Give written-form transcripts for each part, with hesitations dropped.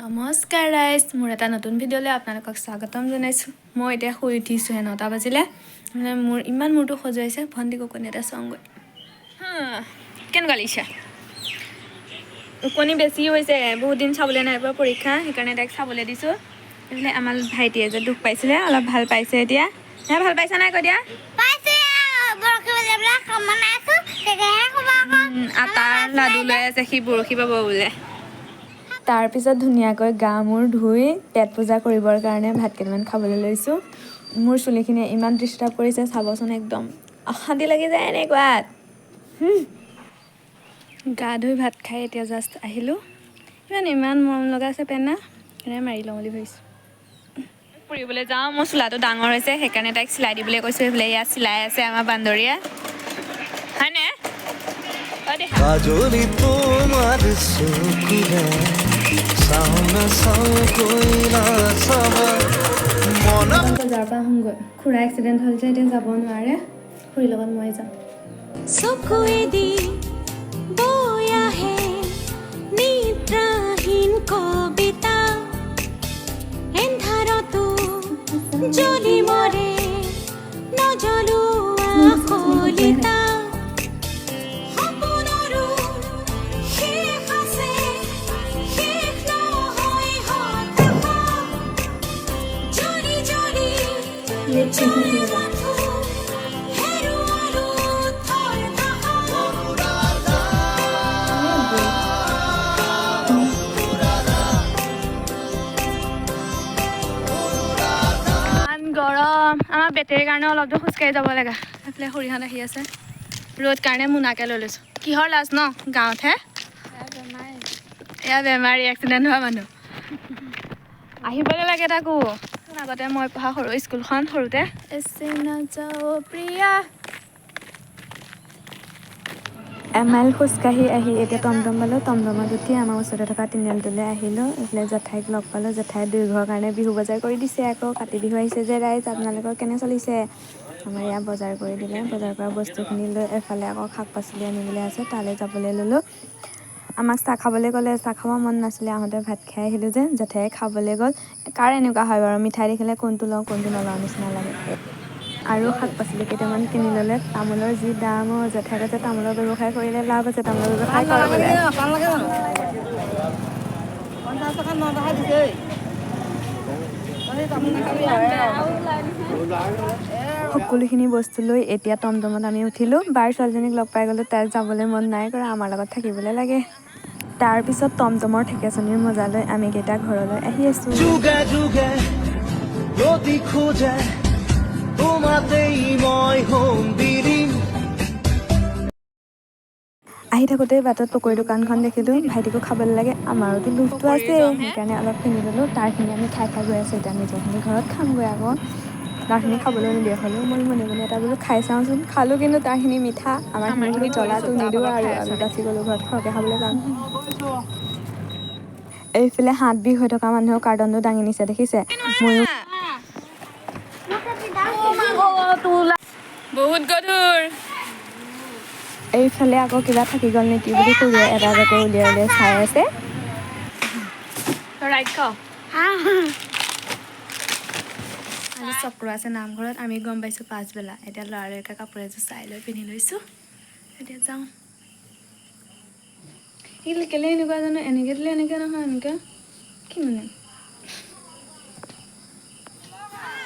নমস্কাৰ গাইজ, মোৰ এটা নতুন ভিডিঅ'লৈ আপোনালোকক স্বাগতম জনাইছোঁ। মই এতিয়া শুই উঠিছোঁহে 9টা বাজিলে। মানে মোৰ ইমান মূৰটো খজুৱাইছে। ভণ্টি কণী এটা চাওঁগৈ। কেনেকুৱা লাগিছে? টোপনি বেছি হৈছে, বহুত দিন চাবলৈ নাই পোৱা পৰীক্ষা, সেইকাৰণে তাইক চাবলৈ দিছোঁ। এইফালে আমাৰ ভাইটিয়ে যে দুখ পাইছিলে, অলপ ভাল পাইছে এতিয়া। ভাল পাইছা নাই কৈ দিয়া? আটাৰ লাডু লৈ আছে, সি বৰশী বাব বোলে। তাৰপিছত ধুনীয়াকৈ গা মূৰ ধুই পেট পূজা কৰিবৰ কাৰণে ভাত কেইটামান খাবলৈ লৈছোঁ। মোৰ চুলিখিনিয়ে ইমান ডিষ্টাৰ্ব কৰিছে চাবচোন, একদম অশান্তি লাগি যায় এনেকুৱাত। গা ধুই ভাত খাই এতিয়া জাষ্ট আহিলোঁ। ইমান মৰম লগা আছে পেনা, এনে মাৰি লওঁ বুলি ভাবিছোঁ। ফুৰিবলৈ যাওঁ, মোৰ চোলাটো ডাঙৰ হৈছে, সেইকাৰণে তাইক চিলাই দিবলৈ কৈছোঁ। এইফালে ইয়াত চিলাই আছে আমাৰ বান্দৰীয়ে, হয়নে? বজাৰৰ পৰা আহোঁগৈ। খুৰা এক্সিডেণ্ট হ'ল যে এতিয়া যাব নোৱাৰে, খুৰীৰ লগত মই যাম। চকুৱেদি বৈ আহে নিদ্ৰাহীন কবিতা, এন্ধাৰতো জ্বলি মৰে নজ্বলোৱা কলিতা। সপোনৰো শেষ আছে, শেষ নহয় হতাশা, জ্বলি জ্বলি গৰম। আমাৰ বেটেৰীৰ কাৰণে অলপ দূৰ খোজকাঢ়ি যাব লাগে। এইফালে খুৰীহঁত আহি আছে। ৰ'দ কাৰণে মোনাকে লৈ লৈছোঁ। কিহৰ লাজ ন, গাঁৱতহে। এয়া বেমাৰী, এক্সিডেণ্ট হোৱা মানুহ। আহিবলৈ লাগে তাকো। আগতে মই পঢ়া সৰু স্কুলখন সৰুতে। এমাইল খোজকাঢ়ি আহি এতিয়া টমটম পালোঁ। টমটমত উঠি আমাৰ ওচৰতে থকা তিনিআলিটোলৈ আহিলোঁ। এইফালে জেঠাইক লগ পালোঁ। জেঠাই দুয়োঘৰৰ কাৰণে বিহু বজাৰ কৰি দিছে। আকৌ কাতি বিহু আহিছে যে ৰাইজ, আপোনালোকৰ কেনে চলিছে? আমাৰ ইয়াত বজাৰ কৰি দিলে। বজাৰ কৰা বস্তুখিনি লৈ এফালে আকৌ শাক পাচলি আনিবলৈ আছে, তালৈ যাবলৈ ল'লোঁ। আমাক চাহ খাবলৈ ক'লে, চাহ খাব মন নাছিলে, আহোঁতে ভাত খাই আহিলোঁ যে। জেঠাইয়ে খাবলৈ গ'ল। কাৰ এনেকুৱা হয় বাৰু, মিঠাই দেখিলে কোনটো লওঁ কোনটো নলওঁ নিচিনা লাগে। আৰু শাক পাচলি কেইটামান কিনি ল'লে। তামোলৰ যি দাম, জেঠাই কৈছে তামোলৰ ব্যৱসায় কৰিলে লাভ আছে, তামোলৰ ব্যৱসায় কৰ বোলে। সকলোখিনি বস্তু লৈ এতিয়া টমটমত আমি উঠিলোঁ। বাৰ ছোৱালীজনীক লগ পাই গ'লোঁ, তাই যাবলৈ মন নাই কৰা, আমাৰ লগত থাকিবলৈ লাগে। তাৰপিছত টমটমৰ ঠেকেচনিৰ মজা লৈ আমি কেইটা ঘৰলৈ আহি আছোঁ। আহি থাকোঁতে বাটত পকৰী দোকানখন দেখিলোঁ। ভাইটিকো খাবলৈ লাগে, আমাৰোতো লোভটো আছে, সেইকাৰণে অলপ কিনি ল'লোঁ। তাৰখিনি আমি খাই গৈ আছোঁ। এতিয়া নিজৰখিনি ঘৰত খামগৈ আকৌ। তাৰখিনি খাবলৈ নিদিয়ে, হ'লেও মই মনে মনে এটা বোলো খাই চাওঁচোন। খালোঁ, কিন্তু তাৰখিনি মিঠা, আমাৰখিনি বোলো জ্বলাটো নিদিওঁ আৰু আমি বাচি গ'লোঁ, ঘৰত সৰহকৈ খাবলৈ পাম। এইফালে হাত বিষ হৈ থকা মানুহৰ কাৰ্টনটো দাঙি নিছে দেখিছে? ময়ো বহুত গধুৰ। এইফালে আকৌ কিবা থাকি গ'ল নেকি বুলি খুৰীয়ে এটা এটাকৈ উলিয়াই উলিয়াই চাই আছে। আজি চক্ৰ আছে নামঘৰত, আমি গম পাইছোঁ পাছবেলা। এতিয়া লৰালৰিকৈ কাপোৰ এযোৰ চাই লৈ পিন্ধি লৈছোঁ। এতিয়া যাওঁ। কেলে এনেকুৱা জানো, এনেকৈ দিলে এনেকৈ নহয়, এনেকৈ কি মানে।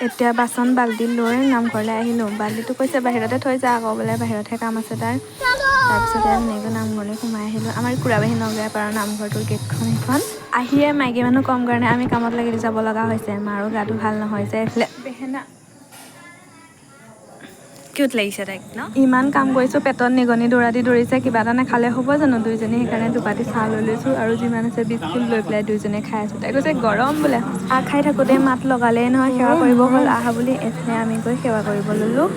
এতিয়া বাচন বাল্টি লৈ নামঘৰলৈ আহিলোঁ। বাল্টিটো কৈছে বাহিৰতে থৈ যা আকৌ বোলে, বাহিৰতহে কাম আছে তাৰ। তাৰপিছত এয়া ধুনীয়াকৈ নামঘৰলৈ সোমাই আহিলোঁ। আমাৰ কুৰাবাহী নগেপাৰৰ নামঘৰটোৰ গেটখন সেইখন। আহিয়ে মাইকী মানুহ কম কাৰণে আমি কামত লাগি যাব লগা হৈছে। মাৰো গাটো ভাল নহয় যে। এইফালে কিউট লাগিছে তাইক ন? ইমান কাম কৰিছোঁ, পেটত নিগনি দৌৰা দি দৌৰিছে, কিবা এটা নাখালে হ'ব জানো দুইজনী? সেইকাৰণে দুপাতি চাহ লৈ লৈছোঁ আৰু যিমান আছে বিস্কুট লৈ পেলাই দুইজনীয়ে খাই আছোঁ। তাই কৈছে গৰম বোলে। চাহ খাই থাকোঁতে মাত লগালেই নহয়, সেৱা কৰিব হ'ল আহা বুলি। এইফালে আমি গৈ সেৱা কৰিব ল'লোঁ।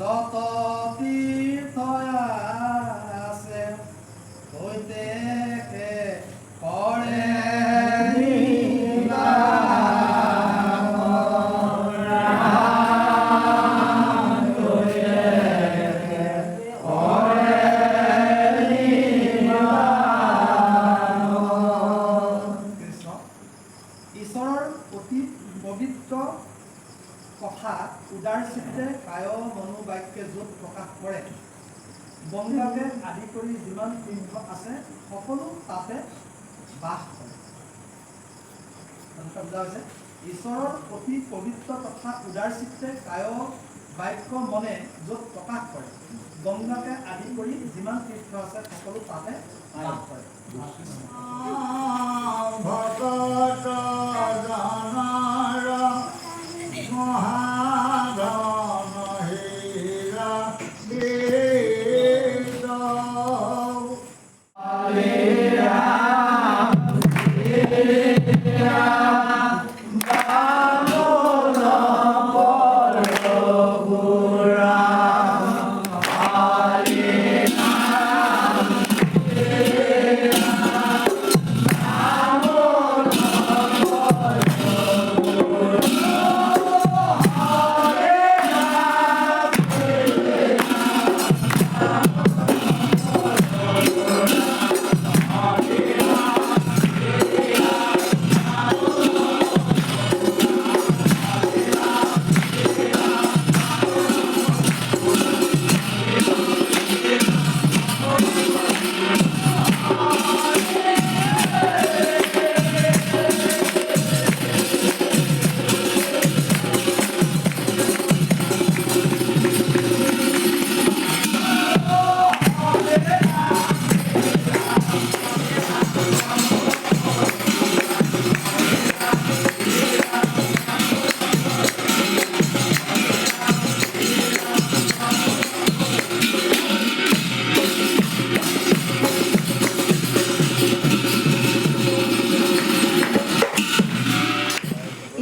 যত তীৰ্থ আছে হৈতে কৰে কৃষ্ণ ঈশ্বৰৰ অতি পবিত্ৰ কথা উদাৰ চিত্তে কায় মনো বাক্যে য'ত প্ৰকাশ কৰে গংগাকে আদি কৰি যিমান তীৰ্থ আছে সকলো তাতে বাস কৰে। বুজা হৈছে ঈশ্বৰৰ অতি পবিত্ৰ কথা উদাৰ চিত্তে কায় বাক্য মনে য'ত প্ৰকাশ কৰে গংগাকে আদি কৰি যিমান তীৰ্থ আছে সকলো তাতে বাস কৰে। ভকত জনাৰ মহাধন হীৰা গীত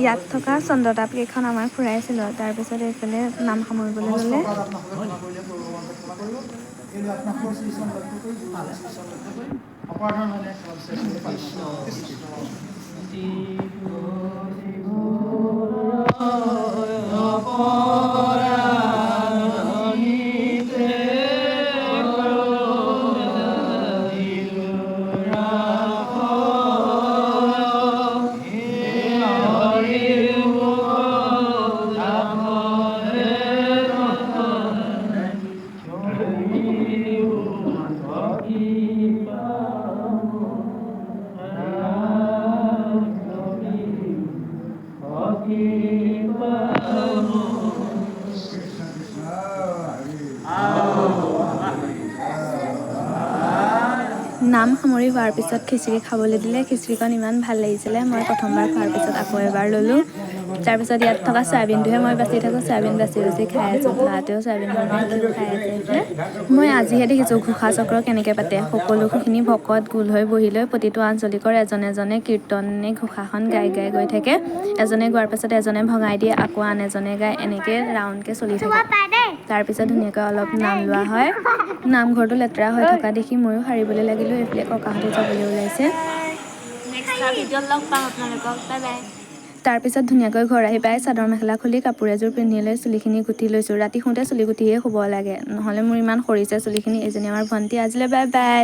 ইয়াত থকা চন্দ্ৰতাপ কেইখন আমাৰ ফুৰাইছিলোঁ। তাৰপিছত এইফালে নাম সামৰিবলৈ ল'লে। নাম সামৰি হোৱাৰ পিছত খিচিৰি খাবলৈ দিলে। খিচিৰিকণ ইমান ভাল লাগিছিলে। মই প্ৰথমবাৰ খোৱাৰ পিছত আকৌ এবাৰ ল'লোঁ। তাৰপিছত ইয়াত থকা চয়াবিনটোহে মই বাচি থাকোঁ। চয়াবিন বাচি খাই আছোঁ। ল'ৰাটোৱেও চয়াবিন খাই আছে এইফালে। মই আজিহে দেখিছোঁ ঘোষা চক্ৰ কেনেকৈ পাতে। সকলোখিনি ভকত গোল হৈ বহি লৈ প্ৰতিটো আঞ্চলিকৰ এজনে এজনে কীৰ্তনে ঘোষাখন গাই গাই গৈ থাকে। এজনে গোৱাৰ পাছত এজনে ভঙাই দিয়ে, আকৌ আন এজনে গাই, এনেকৈ ৰাউণ্ডকৈ চলি থাকে। তাৰপিছত ধুনীয়াকৈ অলপ নাম লোৱা হয়। নামঘৰটো লেতেৰা হৈ থকা দেখি ময়ো সাৰিবলৈ লাগিলোঁ। এইফালে ককাহঁতে যাবলৈ ওলাইছে। তাৰপিছত ধুনীয়াকৈ ঘৰ আহি পাই চাদৰ মেখেলা খুলি কাপোৰ এযোৰ পিন্ধি লৈ চুলিখিনি গুঠি লৈছোঁ। ৰাতি শুওঁতে চুলি গুঠিয়ে শুব লাগে, নহ'লে মোৰ ইমান সৰিছে চুলিখিনি। এইজনী আমাৰ ভণ্টি। আজিলৈ বাই বাই।